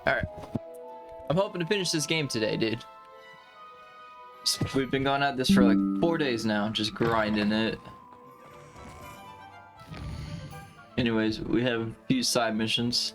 Alright. I'm hoping to finish this game today, dude. We've been going at this for like 4 days now, just grinding it. Anyways, we have a few side missions.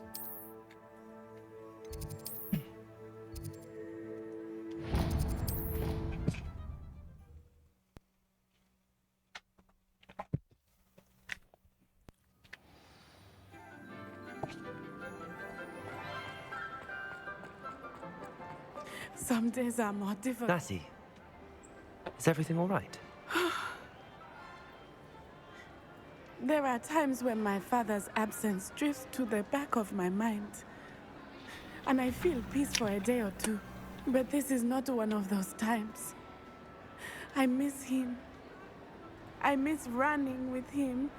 Some days are more difficult. Natty, is everything all right? There are times when my father's absence drifts to the back of my mind. And I feel peace for a day or two. But this is not one of those times. I miss him. I miss running with him.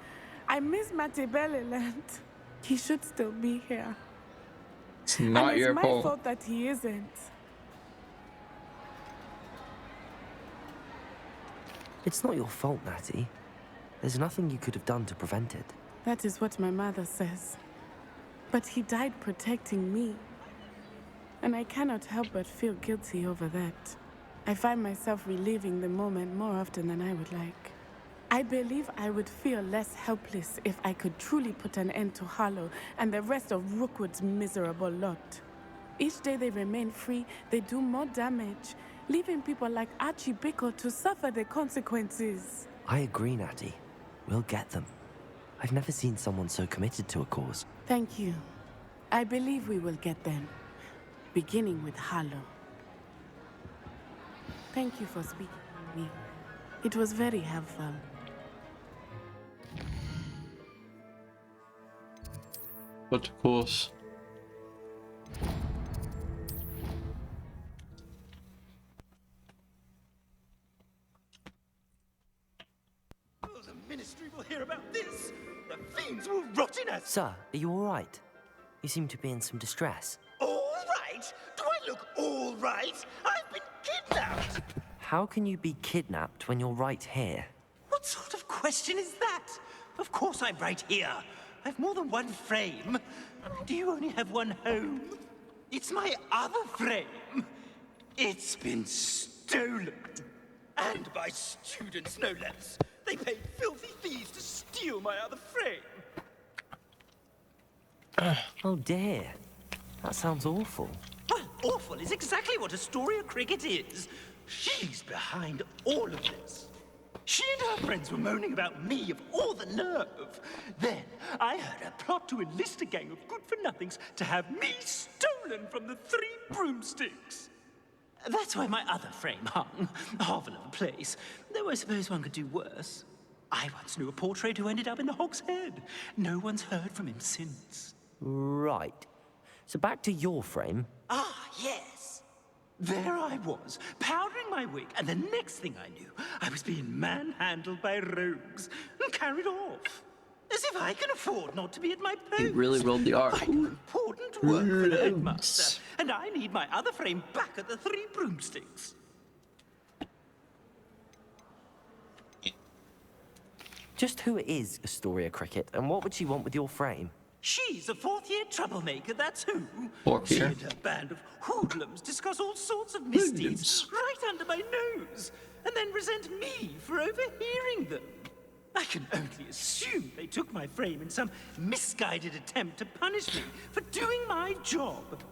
I miss Matebeleland. He should still be here. It's not and your it's my fault. fault that he isn't. It's not your fault, Natty. There's nothing you could have done to prevent it. That is what my mother says. But he died protecting me. And I cannot help but feel guilty over that. I find myself reliving the moment more often than I would like. I believe I would feel less helpless if I could truly put an end to Harlow and the rest of Rookwood's miserable lot. Each day they remain free, they do more damage, leaving people like Archie Bickle to suffer the consequences. I agree, Natty. We'll get them. I've never seen someone so committed to a cause. Thank you. I believe we will get them, beginning with Harlow. Thank you for speaking to me. It was very helpful. But of course. The ministry will hear about this. The fiends will rot in us. Sir, are you all right? You seem to be in some distress. All right? Do I look all right? I've been kidnapped. How can you be kidnapped when you're right here? What sort of question is that? Of course I'm right here. I've more than one frame. Do you only have one home? It's my other frame. It's been stolen. And by students, no less. They paid filthy thieves to steal my other frame. Oh dear. That sounds awful. Well, awful is exactly what Astoria Cricket is. She's behind all of this. She and her friends were moaning about me of all the nerve. Then I heard her plot to enlist a gang of good-for-nothings to have me stolen from the Three Broomsticks. That's where my other frame hung. A hovel of a place. Though I suppose one could do worse. I once knew a portrait who ended up in the Hog's Head. No one's heard from him since. Right. So back to your frame. Ah, yes. There I was, powdering my wig, and the next thing I knew, I was being manhandled by rogues and carried off. As if I can afford not to be at my post. He really rolled the R. I do important work for the headmaster, and I need my other frame back at the Three Broomsticks. Just who is Astoria Cricket, and what would she want with your frame? She's a fourth-year troublemaker, that's who. Fourth She year? and her band of hoodlums discuss all sorts of misdeeds Hoodlums? right under my nose, and then resent me for overhearing them. I can only assume they took my frame in some misguided attempt to punish me for doing my job.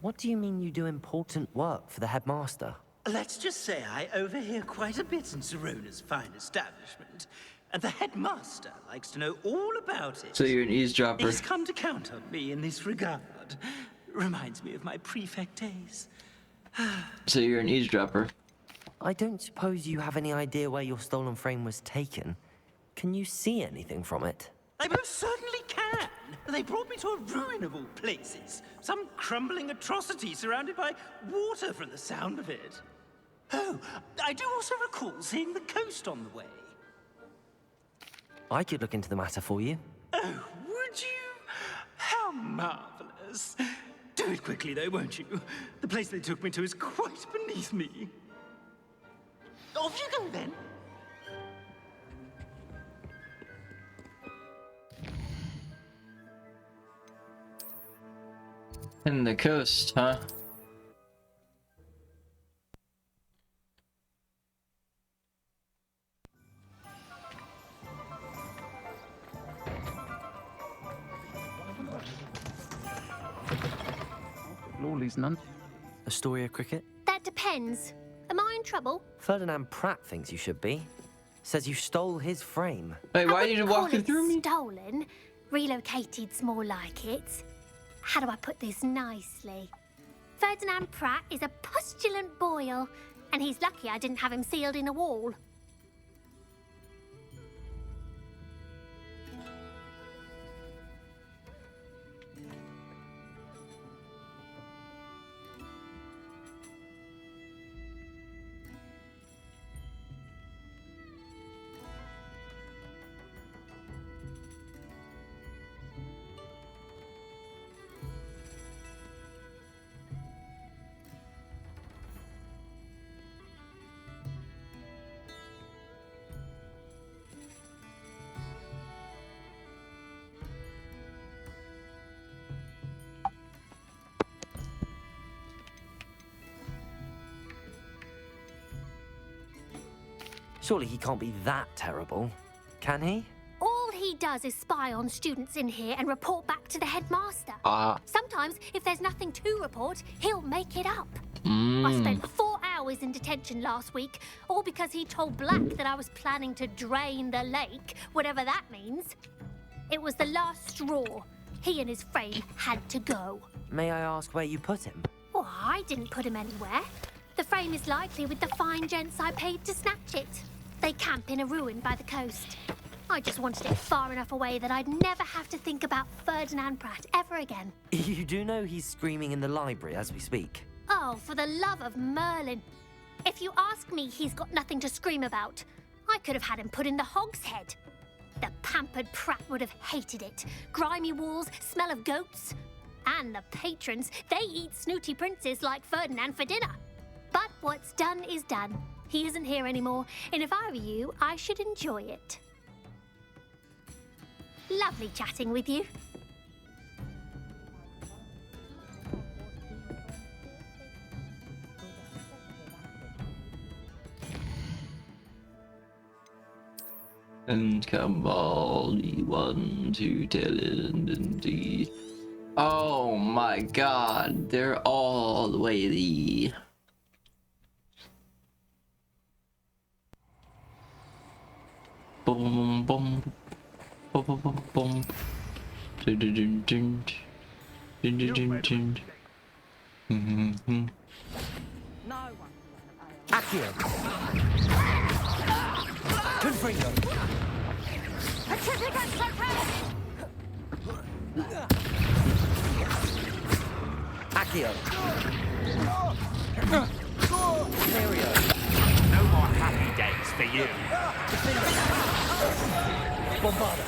What do you mean you do important work for the headmaster? Let's just say I overhear quite a bit in Serona's fine establishment, and the headmaster likes to know all about it. So you're an eavesdropper. He's come to count on me in this regard. Reminds me of my prefect days. So you're an eavesdropper. I don't suppose you have any idea where your stolen frame was taken. Can you see anything from it? I most certainly can. They brought me to a ruin of all places. Some crumbling atrocity surrounded by water from the sound of it. Oh, I do also recall seeing the coast on the way. I could look into the matter for you. Oh, would you? How marvelous. Do it quickly, though, won't you? The place they took me to is quite beneath me. Off you go, then. In the coast, huh? Lawley's none. Astoria cricket? That depends. Am I in trouble? Ferdinand Pratt thinks you should be. Says you stole his frame. Wait, I why are you wouldn't call walking it through me? Stolen. Relocated's more like it. How do I put this nicely? Ferdinand Pratt is a postulant boil, and he's lucky I didn't have him sealed in a wall. Surely he can't be that terrible, can he? All he does is spy on students in here and report back to the headmaster. Ah. Sometimes, if there's nothing to report, he'll make it up. I spent 4 hours in detention last week, all because he told Black that I was planning to drain the lake, whatever that means. It was the last straw. He and his frame had to go. May I ask where you put him? Well, I didn't put him anywhere. The frame is likely with the fine gents I paid to snatch it. They camp in a ruin by the coast. I just wanted it far enough away that I'd never have to think about Ferdinand Pratt ever again. You do know he's screaming in the library as we speak. Oh, for the love of Merlin. If you ask me, he's got nothing to scream about. I could have had him put in the hogshead. The pampered Pratt would have hated it. Grimy walls, smell of goats. And the patrons, they eat snooty princes like Ferdinand for dinner. But what's done is done. He isn't here anymore, and if I were you, I should enjoy it. Lovely chatting with you. And come all ye one to tell it indeed. Oh my god, they're all the way the. Boom, boom, boom, boom, boom, boom. Dun, dun, dun, dun. Dun, dun, dun, dun. Mhm. Accio! Confringo! Accio! Mario! No more happy days for you. Bombarda!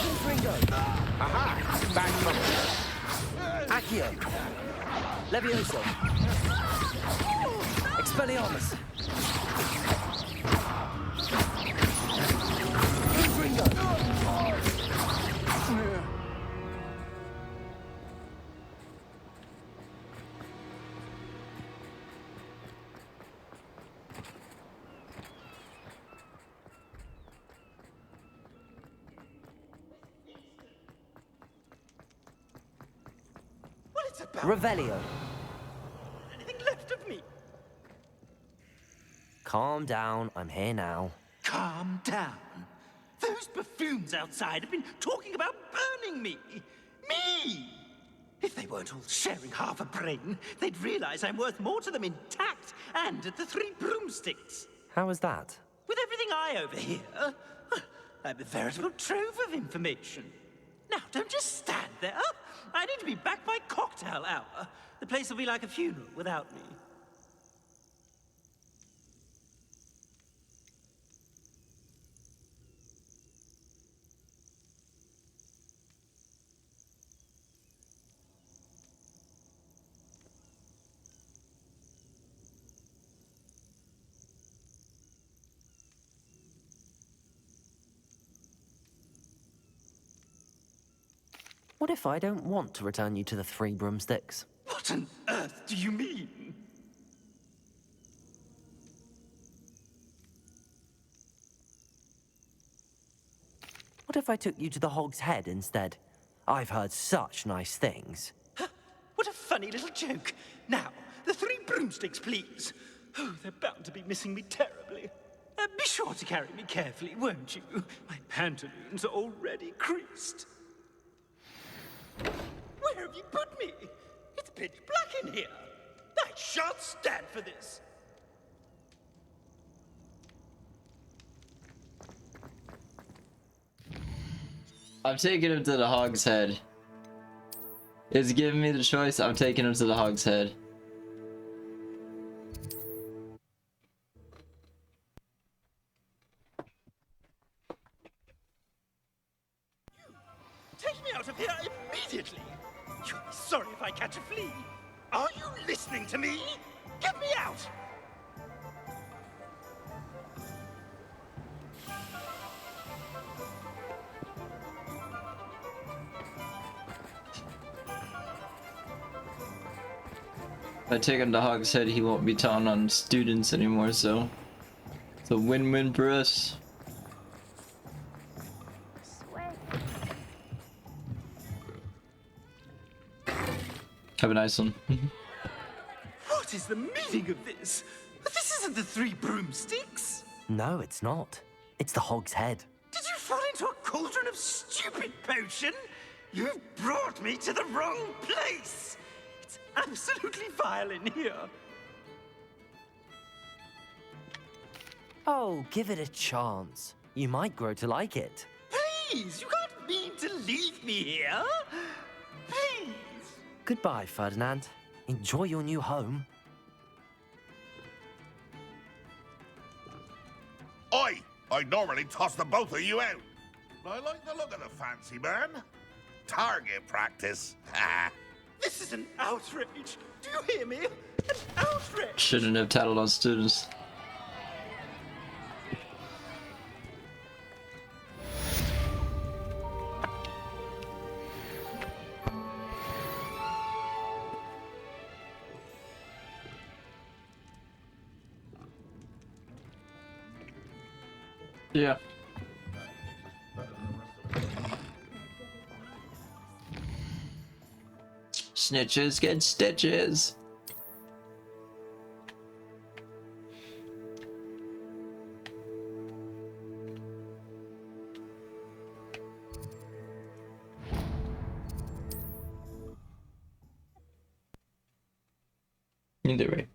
Confringo! Aha! Back from Accio! Levioso! Expelliarmus! Confringo! What it's about? Revelio! Anything left of me? Calm down, I'm here now. Calm down. Those buffoons outside have been talking about burning me. Me! If they weren't all sharing half a brain, they'd realize I'm worth more to them intact and at the Three Broomsticks. How was that? With everything I overhear, I'm a veritable trove of information. Now, don't just stand there. I need to be back by cocktail hour. The place will be like a funeral without me. What if I don't want to return you to the Three Broomsticks? What on earth do you mean? What if I took you to the Hog's Head instead? I've heard such nice things. What a funny little joke. Now, the Three Broomsticks, please. Oh, they're bound to be missing me terribly. Be sure to carry me carefully, won't you? My pantaloons are already creased. Where have you put me? It's pitch black in here. I shan't stand for this. I'm taking him to the Hog's Head. It's giving me the choice. I'm taking him to the Hog's Head. Take me out of here immediately. You'll be sorry if I catch a flea. Are you listening to me? Get me out! If I take him to Hog's Head, he won't be telling on students anymore, so it's a win-win for us. Have a nice one. What is the meaning of this? This isn't the Three Broomsticks. No, it's not. It's the Hog's Head. Did you fall into a cauldron of stupid potion? You've brought me to the wrong place. It's absolutely vile in here. Oh, give it a chance. You might grow to like it. Please, you can't mean to leave me here. Please. Goodbye, Ferdinand. Enjoy your new home. Oi! I'd normally toss the both of you out. But I like the look of the fancy man. Target practice. Ha! This is an outrage. Do you hear me? An outrage. Shouldn't have tattled on students. Yeah. Snitches get stitches. Either way.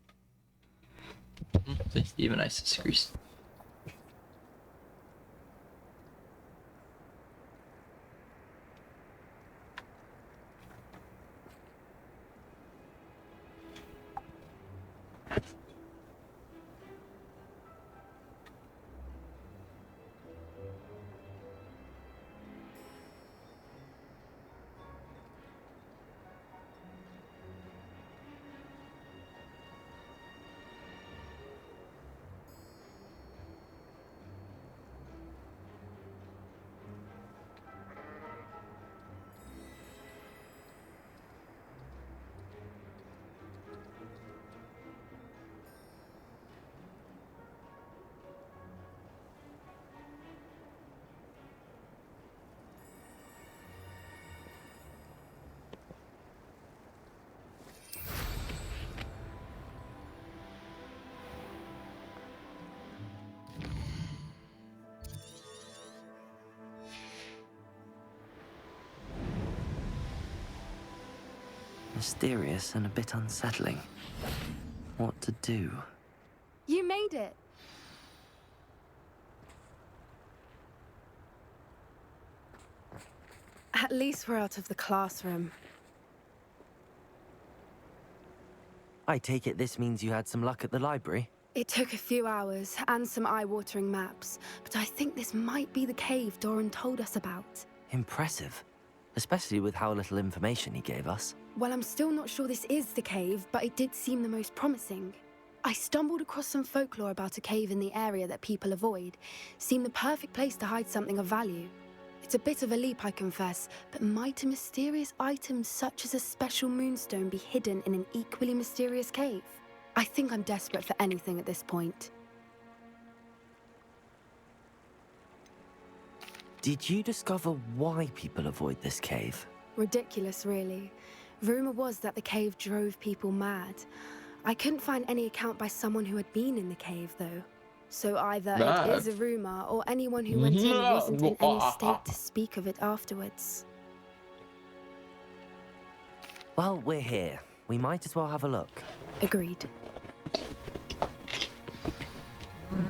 Even ice is greased. Mysterious and a bit unsettling. What to do? You made it. At least we're out of the classroom. I take it this means you had some luck at the library? It took a few hours and some eye-watering maps, but I think this might be the cave Doran told us about. Impressive. Especially with how little information he gave us. Well, I'm still not sure this is the cave, but it did seem the most promising. I stumbled across some folklore about a cave in the area that people avoid. Seemed the perfect place to hide something of value. It's It's a bit of a leap, I confess, but might a mysterious item such as a special moonstone be hidden in an equally mysterious cave? I think I'm desperate for anything at this point. Did you discover why people avoid this cave? Ridiculous, really. Rumor was that the cave drove people mad. I couldn't find any account by someone who had been in the cave, though. So either it is a rumor, or anyone who went in wasn't in any state to speak of it afterwards. Well, we're here. We might as well have a look. Agreed.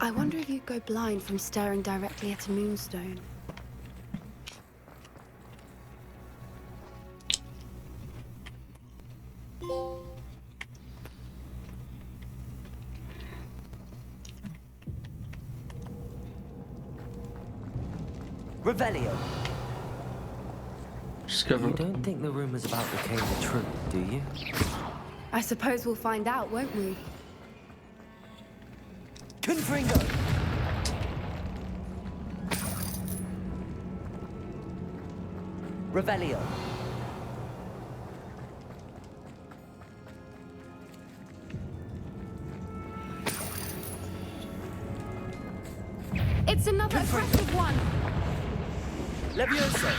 I wonder if you'd go blind from staring directly at a moonstone. Revelio! Discover. You don't think the rumors about the cave are true, do you? I suppose we'll find out, won't we? Confringo! Revelio! It's another aggressive one! Levioso!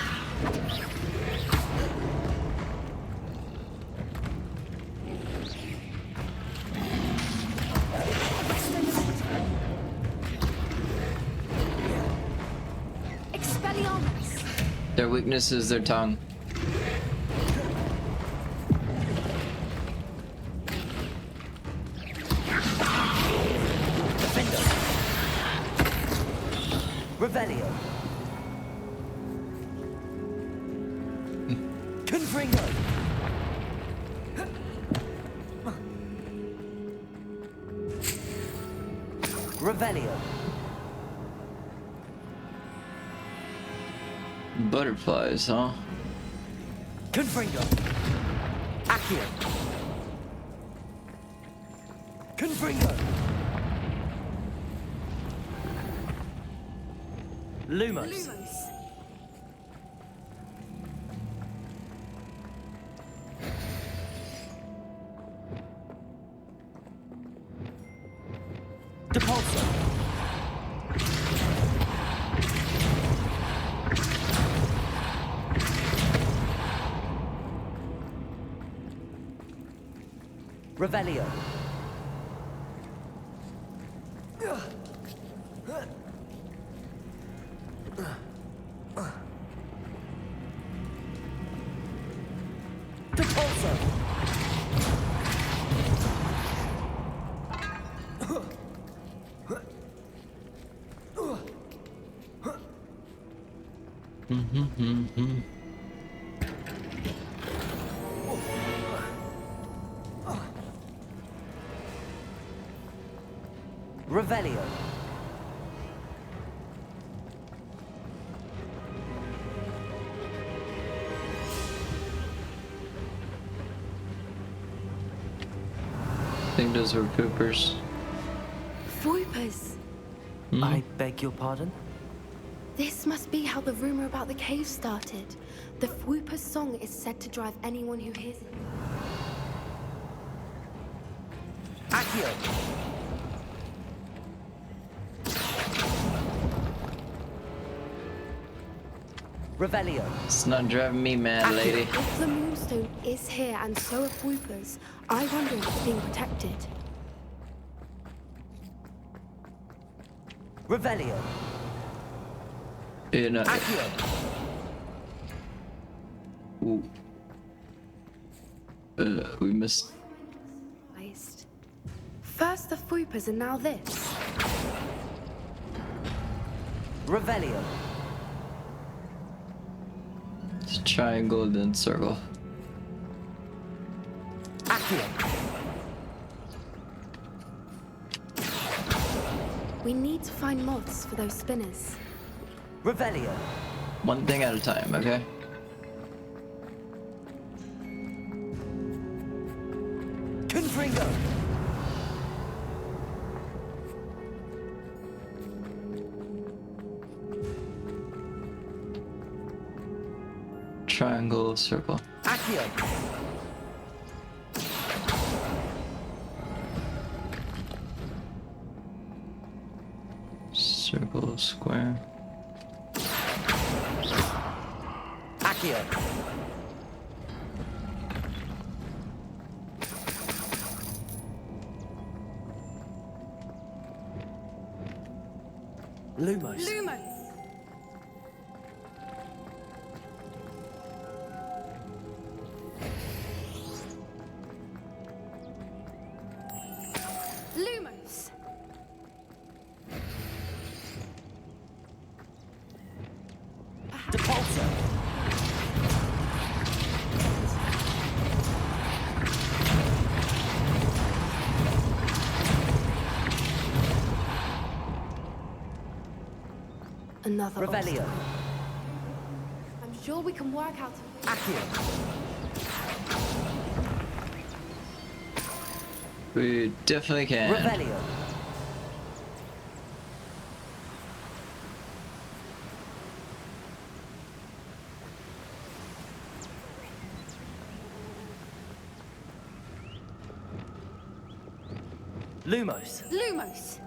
Expelliarmus! Their weakness is their tongue. Revelio! Confringo! Revelio! Butterflies, huh? Confringo! Accio! Confringo! Lumos! Depulso! Revelio! Depulso! Revelio! I think those were poopers. Voipers! I beg your pardon? This must be how the rumor about the cave started. The Fwooper's song is said to drive anyone who hears it. Accio! Revelio! It's not driving me mad, lady. If the moonstone is here and so are Fwoopers, I wonder if it's being protected. Revelio! You know, Accio! ooh. We missed. First the Fwoopers and now this. Revelio! It's triangle, then circle. Accio! We need to find moths for those spinners. Revelio! One thing at a time, okay? Confringo! triangle, circle. Accio. Circle, square. Accio. Lumos. Lumos. Lumos. Depulsor. Another Revelio. obstacle. I'm sure we can work out a way. Accio. We definitely can. Revelio. Lumos. Lumos.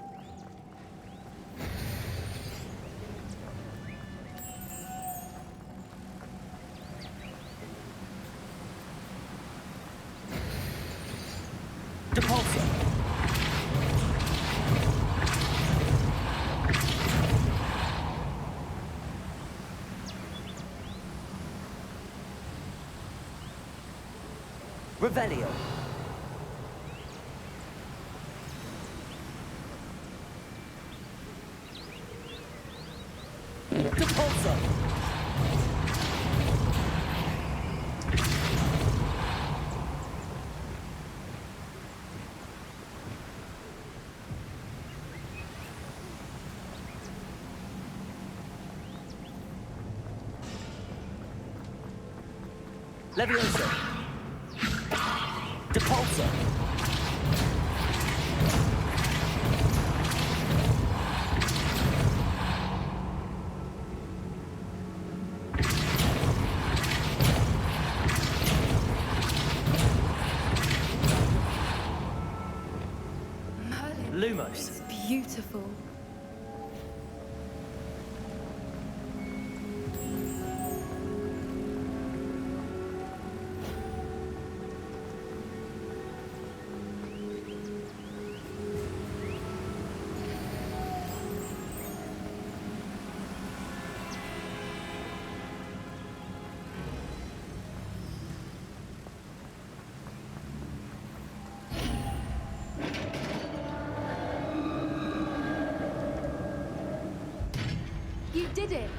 Depulsor. Revelio. Depulsor. Leviosa. Depulsor. Merlin. Lumos. It's beautiful. You did it!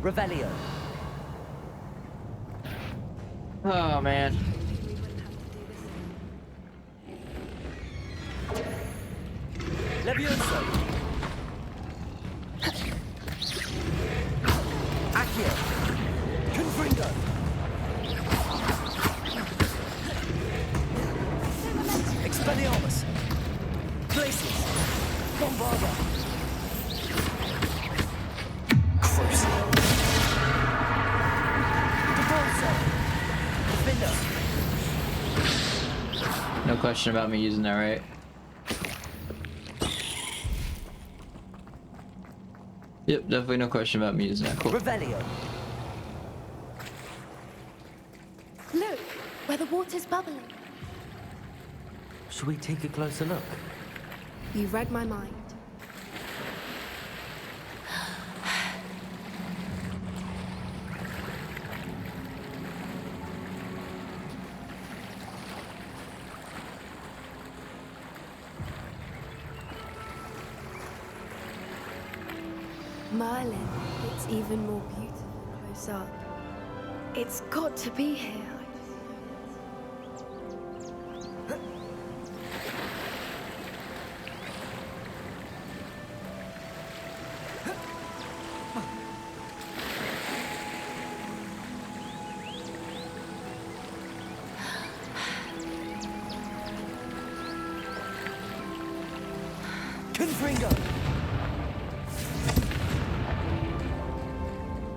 Revelio. Oh man. Levioso. Accio. Confringo. question about me using that, right? Yep, definitely no question about me using that. Cool. Revelio. Look, where the water's bubbling. Should we take a closer look? You read my mind. Merlin, it's even more beautiful close up. It's got to be here.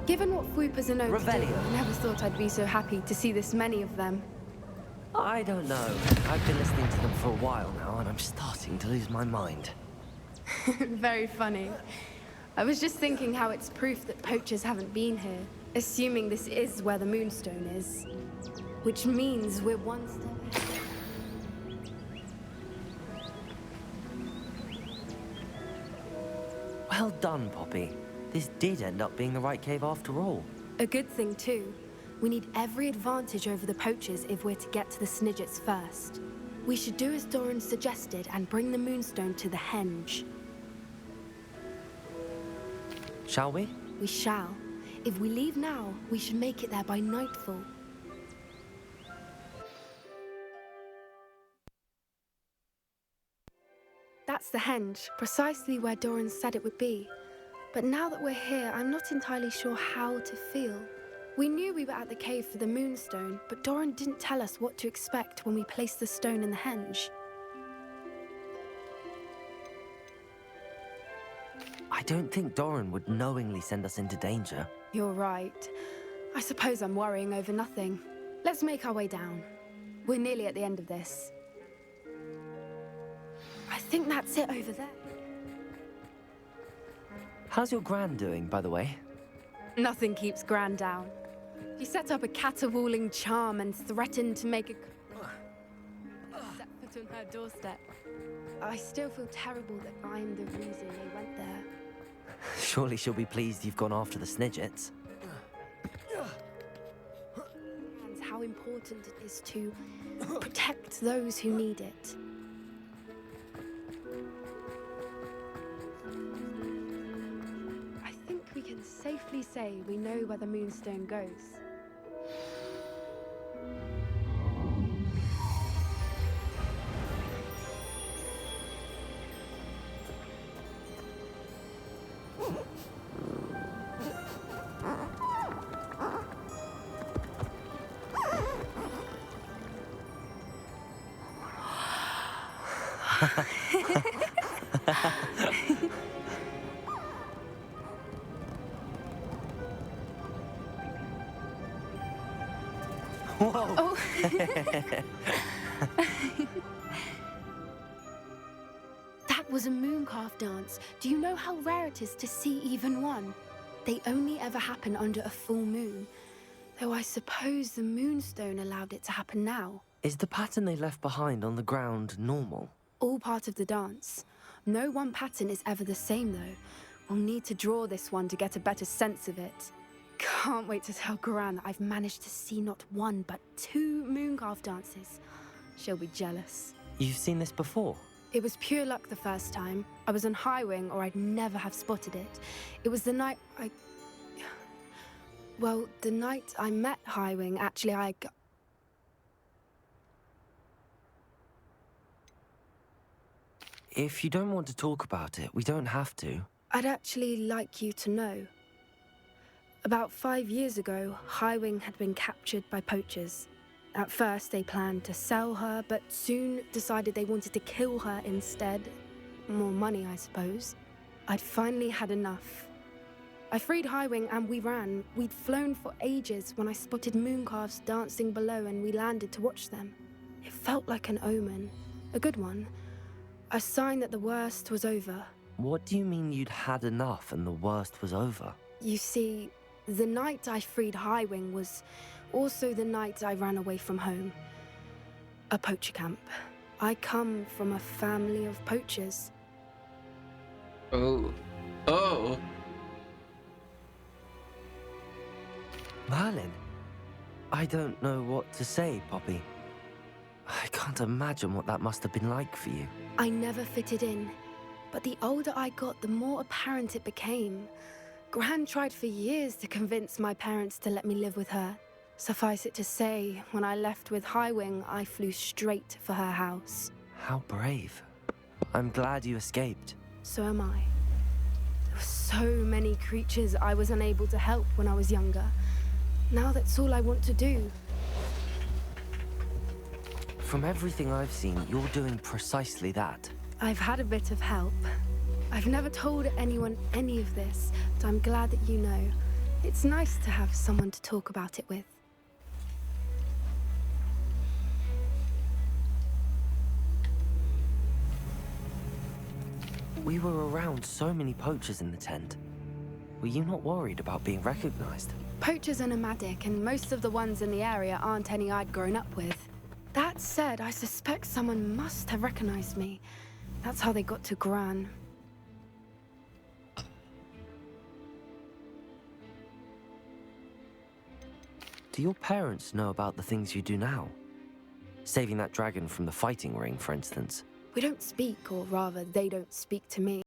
Given what Fwooper's are known to do, I never thought I'd be so happy to see this many of them. I don't know. I've been listening to them for a while now, and I'm starting to lose my mind. Very funny. I was just thinking how it's proof that poachers haven't been here, assuming this is where the Moonstone is. Which means we're one step ahead. Well done, Poppy. This did end up being the right cave after all. A good thing, too. We need every advantage over the poachers if we're to get to the Snidgets first. We should do as Doran suggested and bring the Moonstone to the Henge. Shall we? We shall. If we leave now, we should make it there by nightfall. That's the Henge, precisely where Doran said it would be. But now that we're here, I'm not entirely sure how to feel. We knew we were at the cave for the Moonstone, but Doran didn't tell us what to expect when we placed the stone in the Henge. I don't think Doran would knowingly send us into danger. You're right. I suppose I'm worrying over nothing. Let's make our way down. We're nearly at the end of this. I think that's it over there. How's your Gran doing, by the way? Nothing keeps Gran down. She set up a caterwauling charm and threatened to make a set foot on her doorstep. I still feel terrible that I'm the reason they went there. Surely she'll be pleased you've gone after the Snidgets. And how important it is to protect those who need it. I think we can safely say we know where the Moonstone goes. Whoa! Oh. That was a mooncalf dance. Do you know how rare it is to see even one? They only ever happen under a full moon. Though I suppose the Moonstone allowed it to happen now. Is the pattern they left behind on the ground normal? All part of the dance. No one pattern is ever the same, though. We'll need to draw this one to get a better sense of it. Can't wait to tell Gran that I've managed to see not one, but 2 mooncalf dances. She'll be jealous. You've seen this before? It was pure luck the first time. I was on Highwing, or I'd never have spotted it. It was the night Well, the night I met Highwing, actually, If you don't want to talk about it, we don't have to. I'd actually like you to know. About 5 years ago, Highwing had been captured by poachers. At first, they planned to sell her, but soon decided they wanted to kill her instead. More money, I suppose. I'd finally had enough. I freed Highwing and we ran. We'd flown for ages when I spotted mooncalves dancing below and we landed to watch them. It felt like an omen, a good one, a sign that the worst was over. What do you mean you'd had enough and the worst was over? You see, the night I freed Highwing was also the night I ran away from home. A poacher camp. I come from a family of poachers. Oh. Oh. Merlin? I don't know what to say, Poppy. I can't imagine what that must have been like for you. I never fitted in, but the older I got, the more apparent it became. Gran tried for years to convince my parents to let me live with her. Suffice it to say, when I left with Highwing, I flew straight for her house. How brave. I'm glad you escaped. So am I. There were so many creatures I was unable to help when I was younger. Now that's all I want to do. From everything I've seen, you're doing precisely that. I've had a bit of help. I've never told anyone any of this, but I'm glad that you know. It's nice to have someone to talk about it with. We were around so many poachers in the tent. Were you not worried about being recognized? Poachers are nomadic, and most of the ones in the area aren't any I'd grown up with. That said, I suspect someone must have recognized me. That's how they got to Gran. Do your parents know about the things you do now? Saving that dragon from the fighting ring, for instance. We don't speak, or rather, they don't speak to me.